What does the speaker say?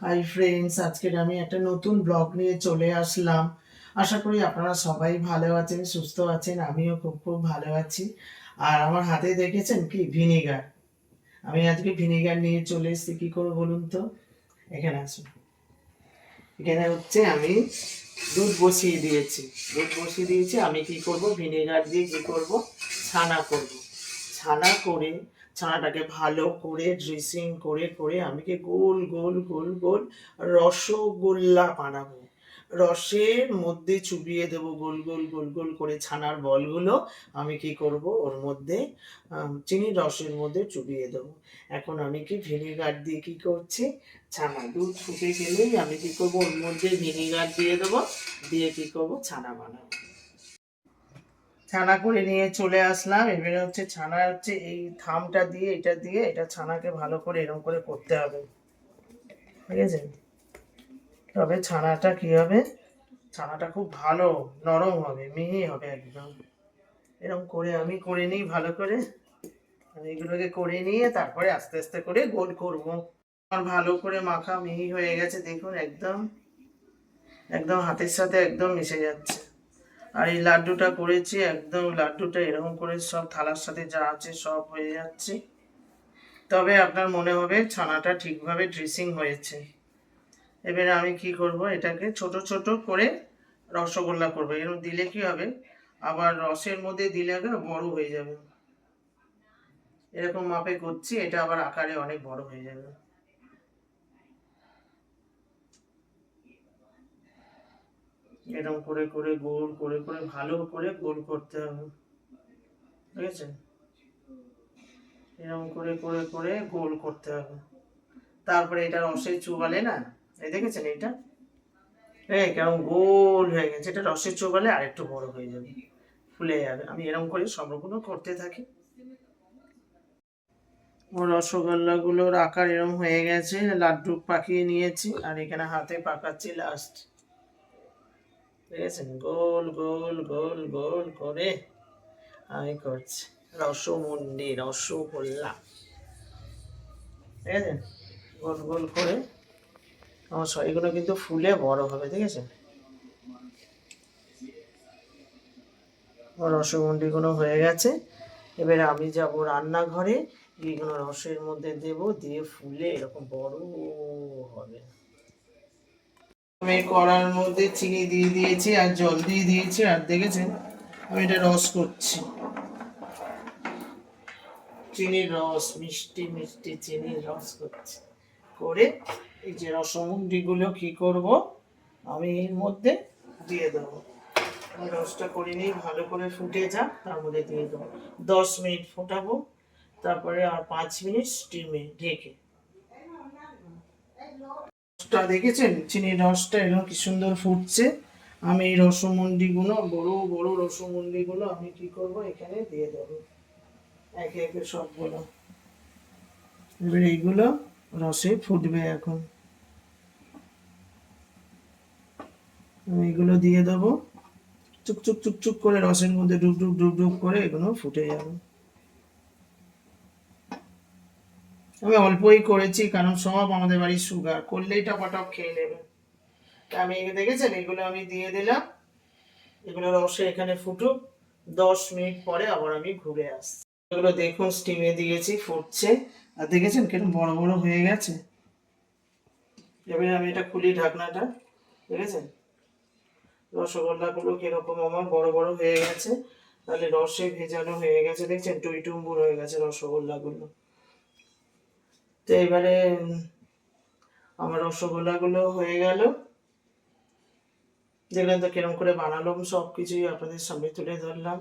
Hi friends, আজকের আমি একটা নতুন ব্লগ নিয়ে চলে আসলাম। আশা করি আপনারা সবাই ভালো আছেন, সুস্থ আছেন। আমিও খুব খুব ভালো আছি। আর আমার হাতে দেখেছেন কি ভিনিগার। আমি আজকে ভিনিগার নিয়ে চলে এসেছি। কি করে বলুন তো? এখানে আসুন। এখানে হচ্ছে আমি দুধ বসিয়ে দিয়েছি। আমি কি করব, ভিনেগার দিয়ে কি করব, ছানা করব। ছানা করে ছানাটাকে ভালো করে ড্রেসিং করে করে আমি কি গোল গোল গোল গোল রসগোল্লা বানাবো। রসের মধ্যে চুবিয়ে দেবো গোল গোল গোল গোল করে ছানার বলগুলো। আমি কি করব, ওর মধ্যে চিনি রসের মধ্যে চুবিয়ে দেবো। এখন আমি কি ভিনেগার দিয়ে কি করছি, ছানা দুধ ফুটে গেলেই আমি কি করবো, ওর মধ্যে ভিনেগার দিয়ে দেবো, দিয়ে কি করবো, ছানা বানাবো। ছানা করে নিয়ে চলে আসলাম। এবারে হচ্ছে ছানা হচ্ছে এই থামটা দিয়ে এটা ছানাকে ভালো করে এরকম করে করতে হবে, ঠিক আছে? তবে ছানাটা কি হবে, ছানাটা খুব ভালো নরম হবে, মিহি হবে একদম। এরকম করে আমি করে নিই ভালো করে। আমি এগুলোকে করে নিয়ে তারপরে আস্তে আস্তে করে গোল করবো। আমার ভালো করে মাখা মিহি হয়ে গেছে, দেখুন একদম একদম হাতের সাথে একদম মিশে যাচ্ছে। আর এই লাড্ডুটা করেছি, একদম লাড্ডুটা এরকম করে সব থালার সাথে যা আছে সব হয়ে যাচ্ছে। তবে আপনার মনে হবে ছানাটা ঠিকভাবে ড্রেসিং হয়েছে। এবারে আমি কি করব, এটাকে ছোট ছোট করে রসগোল্লা করবো। এরকম দিলে কি হবে, আবার রসের মধ্যে দিলে বড় হয়ে যাবে। এরকম মাপে করছি, এটা আবার আকারে অনেক বড় হয়ে যাবে। এরকম করে করে গোল করে করে ভালো করে গোল করতে হবে, ঠিক আছে? এরকম করে করে করে গোল করতে হবে। তারপরে এটা রসের চুবালে না, এই দেখেছেন এটা, হ্যাঁ কেমন গোল হয়ে গেছে। এটা রসের চুবালে আর একটু বড় হয়ে যাবে, ফুলে যাবে। আমি এরকম করে সবগুলো করতে থাকি। ও রসগোল্লাগুলোর আকার এরকম হয়ে গেছে, লাড্ডু পাকিয়ে নিয়েছি আর এখানে হাতে পাকাচ্ছি লাস্ট। ঠিক আছে, গোল গোল গোল গোল করে আমি করছি রসমুন্ডি রসগোল্লা, ঠিক আছে? গোল গোল করে আমার এগুলো কিন্তু ফুলে বড় হবে, ঠিক আছে? রসমুন্ডিগুলো হয়ে গেছে। এবারে আমি যাব রান্নাঘরে, এগুলো রসের মধ্যে দেব, দিয়ে ফুলে এরকম বড় হবে। আমি কড়ার মধ্যে চিনি দিয়ে দিয়েছি আর জল দিয়ে দিয়েছি, আর দেখেছেন আমি এটা রস করছি। চিনির রস, মিষ্টি মিষ্টি চিনির রস করছি। করে এই যে রসমুন্ডিগুলো কি করব, আমি এর মধ্যে দিয়ে দেবো। রসটা করে নিয়ে ভালো করে ফুটে যাক, তার মধ্যে দিয়ে দেবো। 10 মিনিট ফোটাবো, তারপরে আর 5 মিনিট স্টিমে ঢেকে। রসটা দেখেছেন, চিনির রসটা এরকম কি সুন্দর ফুটছে। আমি এই রসমুন্ডিগুলো, বড় বড় রসমুন্ডিগুলো আমি কি করব, এখানে দিয়ে দেবো একে একে সবগুলো। এবার এইগুলো রসে ফুটবে। এখন আমি এগুলো দিয়ে দেবো, চুক চুক চুক চুক করে রসের মধ্যে ডুব ডুব ডুব ডুব করে এগুলো ফুটে যাবে। আমি অল্পই করেছি, কারণ সব আমাদের বাড়ির সুগার, করলেই টপাটপ খেয়ে নেবে। আমি দেখেছেন এগুলো আমি দিয়ে দিলাম, এগুলো রসে এখানে ফুটুক। 10 মিনিট পরে আবার আমি ঘুরে আসছি। এগুলো দেখুন স্টিমে দিয়েছি, ফুটছে। আর দেখেছেন কিরকম বড় বড় হয়ে গেছে। এবারে আমি এটা খুলি ঢাকনাটা, দেখেছেন রসগোল্লাগুলো কিরকম আমার বড় বড় হয়ে গেছে। তাহলে রসে ভেজানো হয়ে গেছে, দেখছেন টইটুম্বুর হয়ে গেছে রসগোল্লাগুলো। তো এবারে আমার রসগোল্লাগুলো হয়ে গেল। দেখলেন তো কিরকম করে বানালাম, সব কিছুই আপনাদের সামনে তুলে ধরলাম।